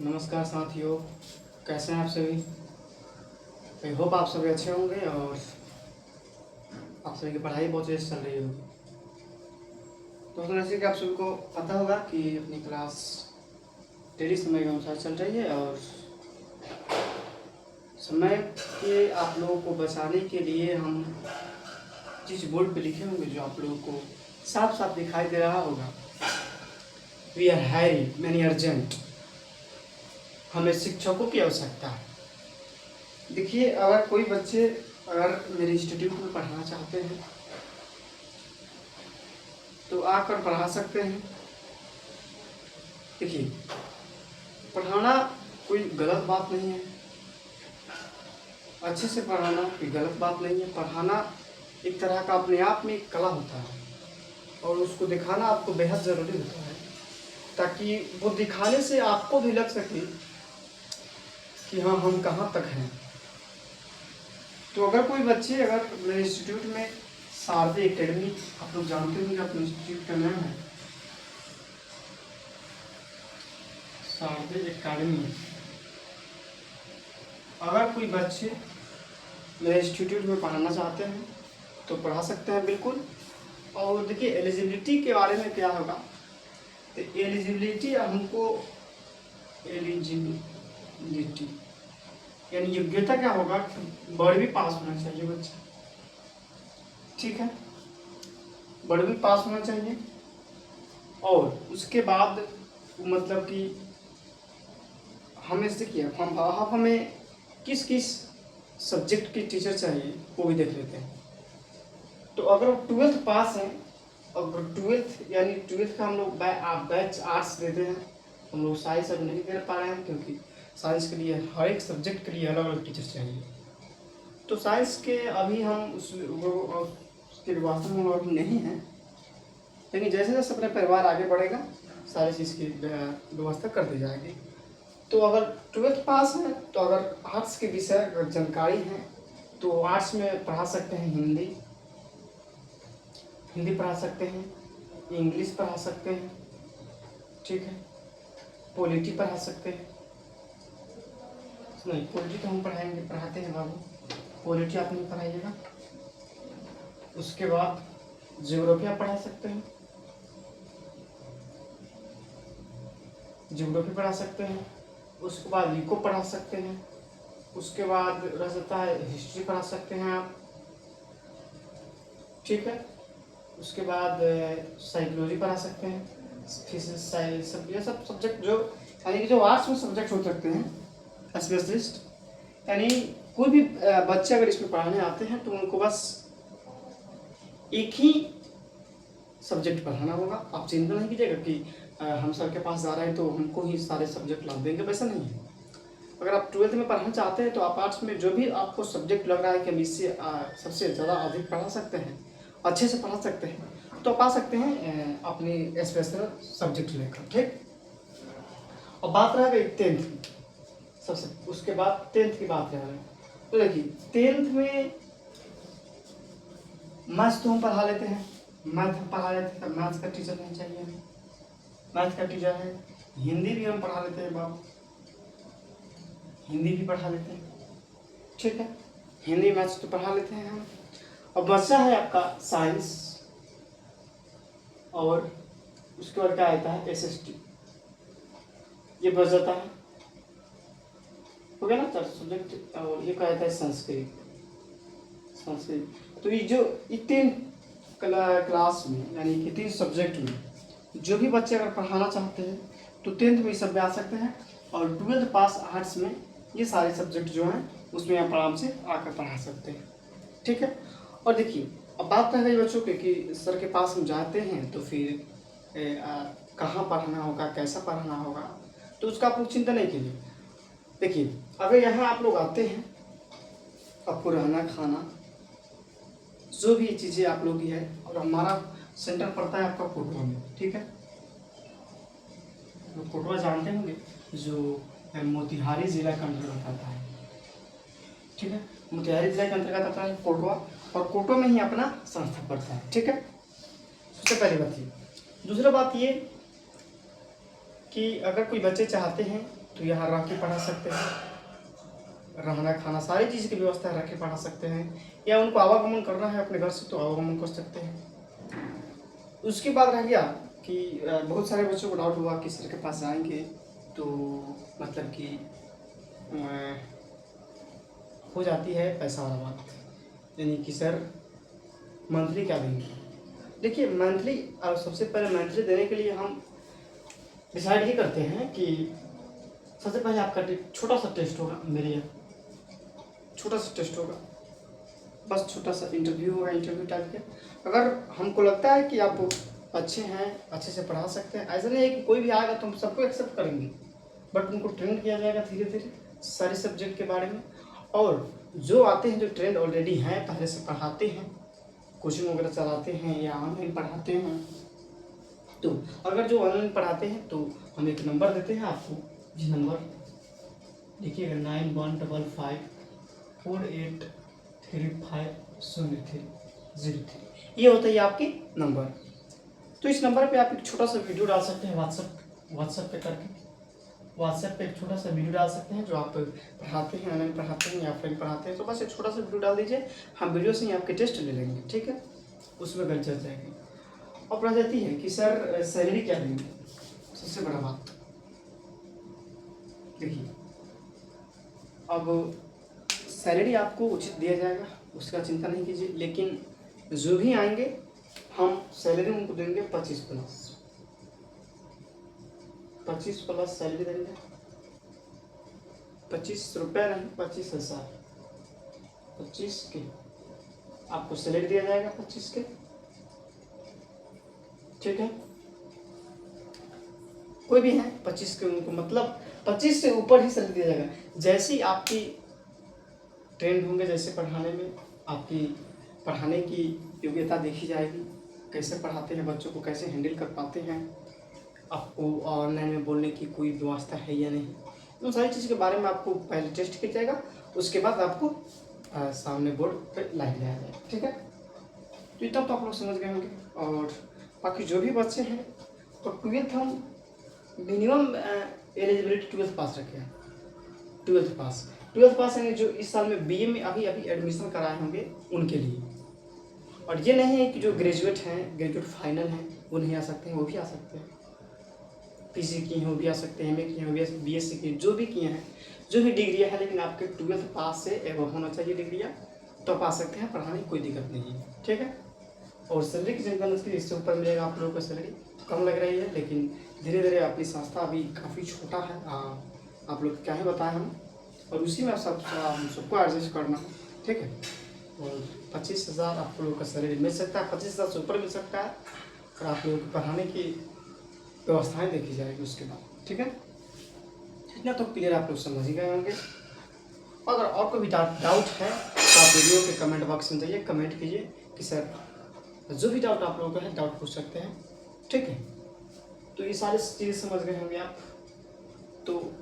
नमस्कार साथियों, कैसे हैं आप सभी। आई होप आप सभी अच्छे होंगे और आप सभी की पढ़ाई बहुत तेज चल रही होगी। तो जैसे कि आप सभी को पता होगा कि अपनी क्लास डेली समय के अनुसार चल रही है और समय के आप लोगों को बचाने के लिए हम जिस बोर्ड पे लिखे होंगे जो आप लोगों को साफ साफ दिखाई दे रहा होगा, we are hiring many urgent, हमें शिक्षकों की आवश्यकता है। देखिए, अगर कोई बच्चे अगर मेरे इंस्टीट्यूट में पढ़ना चाहते हैं तो आकर पढ़ा सकते हैं। देखिए, पढ़ाना कोई गलत बात नहीं है, अच्छे से पढ़ाना कोई गलत बात नहीं है। पढ़ाना एक तरह का अपने आप में एक कला होता है और उसको दिखाना आपको बेहद ज़रूरी होता है, ताकि वो दिखाने से आपको भी लग सके कि हाँ, हम कहाँ तक हैं। तो अगर कोई बच्चे अगर मेरे इंस्टीट्यूट में शारदे एकेडमी, आप लोग जानते होंगे अपने इंस्टीट्यूट का नाम है शारदे एकेडमी। अगर कोई बच्चे मेरे इंस्टीट्यूट में पढ़ाना चाहते हैं तो पढ़ा सकते हैं बिल्कुल। और देखिए, एलिजिबिलिटी के बारे में क्या होगा, तो एलिजिबिलिटी हमको एलिजिबिलिटी यानी योग्यता क्या होगा, 12वीं पास होना चाहिए बच्चा, ठीक है, 12वीं पास होना चाहिए। और उसके बाद मतलब कि हमें से किया हमें किस किस सब्जेक्ट की टीचर चाहिए वो भी देख लेते हैं। तो अगर 12th पास हैं, अगर 12th यानी 12th का हम लोग बैच आर्ट्स देते हैं, हम लोग साइंस अब नहीं दे पा रहे हैं क्योंकि साइंस के लिए हर एक सब्जेक्ट के लिए अलग अलग टीचर चाहिए। तो साइंस के अभी हम उसके व्यवस्था में अभी नहीं है, लेकिन जैसे जैसे अपने परिवार आगे बढ़ेगा सारी चीज़ की व्यवस्था कर दी जाएगी। तो अगर 12th पास है तो अगर आर्ट्स के विषय अगर जानकारी है तो आर्ट्स में पढ़ा सकते हैं हिंदी पढ़ा सकते हैं, इंग्लिश पढ़ा सकते हैं, ठीक है, पॉलिटी पढ़ा सकते हैं। नहीं, पॉलिटी तो हम पढ़ाते हैं बाबू, पॉलिटी आप नहीं पढ़ाइएगा। उसके बाद ज्योग्राफी आप पढ़ा सकते हैं, ज्योग्राफी पढ़ा सकते हैं। उसके बाद इको पढ़ा सकते हैं। उसके बाद रह जाता है हिस्ट्री पढ़ा सकते हैं आप, ठीक है। उसके बाद साइकोलॉजी पढ़ा सकते हैं, फिजिक्स, साइंस, ये सब सब्जेक्ट जो यानी कि जो आर्ट्स में सब्जेक्ट हो सकते हैं स्पेशलिस्ट, यानी कोई भी बच्चे अगर इसमें पढ़ाने आते हैं तो उनको बस एक ही सब्जेक्ट पढ़ाना होगा। आप चिंता नहीं कीजिएगा कि हम सर के पास जा रहे हैं तो हमको ही सारे सब्जेक्ट ला देंगे, वैसा नहीं है। अगर आप 12th में पढ़ना चाहते हैं तो आप आर्ट्स में जो भी आपको सब्जेक्ट लग रहा है कि हम इससे सबसे ज़्यादा अधिक पढ़ा सकते हैं, अच्छे से पढ़ा सकते हैं, तो आप आ सकते हैं अपनी स्पेशल सब्जेक्ट लेकर, ठीक। और बात रह गई 10th सबसे, उसके बाद 10th की बात रह गई। तो देखिए, 10th में मैथ्स तो हम पढ़ा लेते हैं, मैथ हम पढ़ा लेते हैं, मैथ्स का टीचर नहीं चाहिए हमें, मैथ का टीचर है। हिंदी भी हम पढ़ा लेते हैं बाबू, हिंदी भी पढ़ा लेते हैं, ठीक है, हिंदी मैथ्स तो पढ़ा लेते हैं हम। अब बच्चा है आपका साइंस, और उसके बाद क्या आता है SST, ये बच जाता है, हो गया ना 4 सब्जेक्ट। और ये क्या आता है संस्कृत। तो ये जो ये 3 क्लास में यानी कि 3 सब्जेक्ट में जो भी बच्चे अगर पढ़ाना चाहते हैं तो 10th में ये सब में आ सकते हैं, और 12th पास आर्ट्स में ये सारे सब्जेक्ट जो हैं उसमें आप आराम से आकर पढ़ा सकते हैं, ठीक है। और देखिए, अब बात रह गई बच्चों के कि सर के पास हम जाते हैं तो फिर कहाँ पढ़ाना होगा, कैसा पढ़ाना होगा, तो उसका आप लोग चिंता नहीं कीजिए। देखिए, अगर यहाँ आप लोग आते हैं, आपको रहना खाना जो भी चीज़ें आप लोग की है, और हमारा सेंटर पड़ता है आपका कोटवा में, ठीक है। तो कोटवा जानते होंगे, जो मोतिहारी जिला के अंतर्गत आता है, ठीक है, मोतिहारी जिला के अंतर्गत आता है कोटवा, और कोटवा में ही अपना संस्था पड़ता है, ठीक है। सबसे पहली बात ये। दूसरा बात ये कि अगर कोई बच्चे चाहते हैं तो यहाँ रह के पढ़ा सकते हैं, रहना खाना सारी चीज़ की व्यवस्था रख के पढ़ा सकते हैं, या उनको आवागमन करना है अपने घर से तो आवागमन कर सकते हैं। उसके बाद रह गया कि बहुत सारे बच्चों को डाउट हुआ कि सर के पास जाएंगे तो मतलब कि हो जाती है पैसा वाला बात, यानी कि सर मंथली क्या देंगे। देखिए मंथली, सबसे पहले मंथली देने के लिए हम डिसाइड ही करते हैं कि सबसे पहले आपका छोटा सा टेस्ट होगा, मेरे यहाँ छोटा सा टेस्ट होगा, बस छोटा सा इंटरव्यू होगा, इंटरव्यू टाइप के। अगर हमको लगता है कि आप अच्छे हैं, अच्छे से पढ़ा सकते हैं, ऐसा नहीं है कि कोई भी आएगा तो हम सबको एक्सेप्ट करेंगे, बट उनको ट्रेंड किया जाएगा धीरे धीरे सारे सब्जेक्ट के बारे में। और जो आते हैं, जो ट्रेंड ऑलरेडी हैं, पहले से पढ़ाते हैं, कोचिंग वगैरह चलाते हैं या ऑनलाइन पढ़ाते हैं, तो अगर जो ऑनलाइन पढ़ाते हैं तो हम एक नंबर देते हैं आपको, जिस नंबर देखिएगा 9115483503, ये होता है आपके नंबर। तो इस नंबर पे आप एक छोटा सा वीडियो डाल सकते हैं, व्हाट्सएप पे करके, व्हाट्सएप पे एक छोटा सा वीडियो डाल सकते हैं जो आप पढ़ाते हैं, ऑनलाइन पढ़ाते हैं या ऑफलाइन पढ़ाते हैं, तो बस एक छोटा सा वीडियो डाल दीजिए, हम वीडियो से ही आपके टेस्ट ले लेंगे, ठीक है, उसमें गल चल जाएगी। और रह जाती है कि सर सैलरी क्या देंगे, सबसे बड़ा बात देखिए, अब सैलरी आपको उचित दिया जाएगा, उसका चिंता नहीं कीजिए, लेकिन जो भी आएंगे हम सैलरी उनको देंगे 25 प्लस सैलरी देंगे, 25 रुपये नहीं, 25,000, 25 के आपको सैलरी दिया जाएगा, 25 के, ठीक है। कोई भी है 25 के, उनको मतलब 25 से ऊपर ही सैलरी दिया जाएगा। जैसी आपकी ट्रेंड होंगे, जैसे पढ़ाने में आपकी पढ़ाने की योग्यता देखी जाएगी, कैसे पढ़ाते हैं बच्चों को, कैसे हैंडल कर पाते हैं, आपको ऑनलाइन में बोलने की कोई व्यवस्था है या नहीं, उन सारी चीज़ के बारे में आपको पहले टेस्ट किया जाएगा, उसके बाद आपको सामने बोर्ड पर लाइव लाया जाएगा, ठीक है। तो इतना तो आप लोग समझ गए होंगे। और बाकी जो भी बच्चे हैं तो 12th हम मिनिमम एलिजिबिलिटी 12th पास रखे हैं, 12th पास यानी जो इस साल में बीए में अभी एडमिशन कराए होंगे उनके लिए। और ये नहीं है कि जो ग्रेजुएट हैं, ग्रेजुएट फाइनल हैं, वो नहीं आ सकते हैं, वो भी आ सकते हैं, पीजी किए हैं वो भी आ सकते हैं, एमए किए हैं, बीएससी किए, जो भी किए हैं, जो भी डिग्रियाँ हैं, लेकिन आपके 12th पास से एवं होना चाहिए डिग्रियाँ, तो आप आ सकते हैं, पढ़ाने की कोई दिक्कत नहीं है, ठीक है। और सैलरी की चिंता नहीं, इससे ऊपर मिलेगा आप लोगों को, सैलरी कम लग रही है, लेकिन धीरे धीरे अपनी संस्था अभी काफ़ी छोटा है, आप लोग क्या ही बताएं हम, और उसी में सबको एडजस्ट करना, ठीक है। और 25,000 आप लोगों का सैलरी मिल सकता है, 25,000 से ऊपर मिल सकता है, और आप लोगों को पढ़ाने की व्यवस्थाएं देखी जाएगी उसके बाद, ठीक है। इतना तो क्लियर आप लोग समझ ही गए होंगे। अगर और कोई भी डाउट है तो आप वीडियो के कमेंट बॉक्स में जाइए, कमेंट कीजिए कि सर जो भी डाउट आप लोगों का है, डाउट पूछ सकते हैं, ठीक है। तो ये सारी चीज़ें समझ गए होंगे आप, तो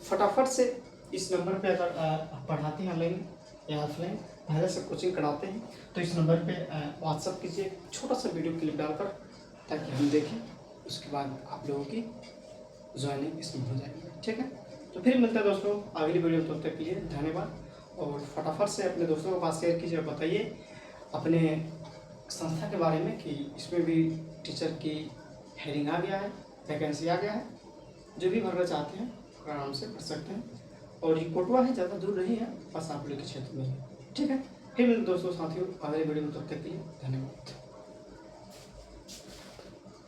फटाफट से इस नंबर पे अगर आप पढ़ाते हैं ऑनलाइन या ऑफलाइन, पहले से कोचिंग कराते हैं, तो इस नंबर पे व्हाट्सअप कीजिए, छोटा सा वीडियो क्लिप डालकर, ताकि हम देखें, उसके बाद आप लोगों की ज्वाइनिंग इसमें हो जाएगी, ठीक है। तो फिर मिलते हैं दोस्तों अगली वीडियो, तब तक के लिए धन्यवाद। और फटाफट से अपने दोस्तों के पास शेयर कीजिए और बताइए अपने संस्था के बारे में कि इसमें भी टीचर की हायरिंग आ गया है, वैकेंसी आ गया है, जो भी भरना चाहते हैं आराम से भर सकते हैं। और ये कोटवा है, ज़्यादा दूर नहीं है, बस आप लोग के क्षेत्र में है, ठीक है। फिर मिलते दोस्तों साथियों अगले वीडियो में, तब तक के लिए धन्यवाद।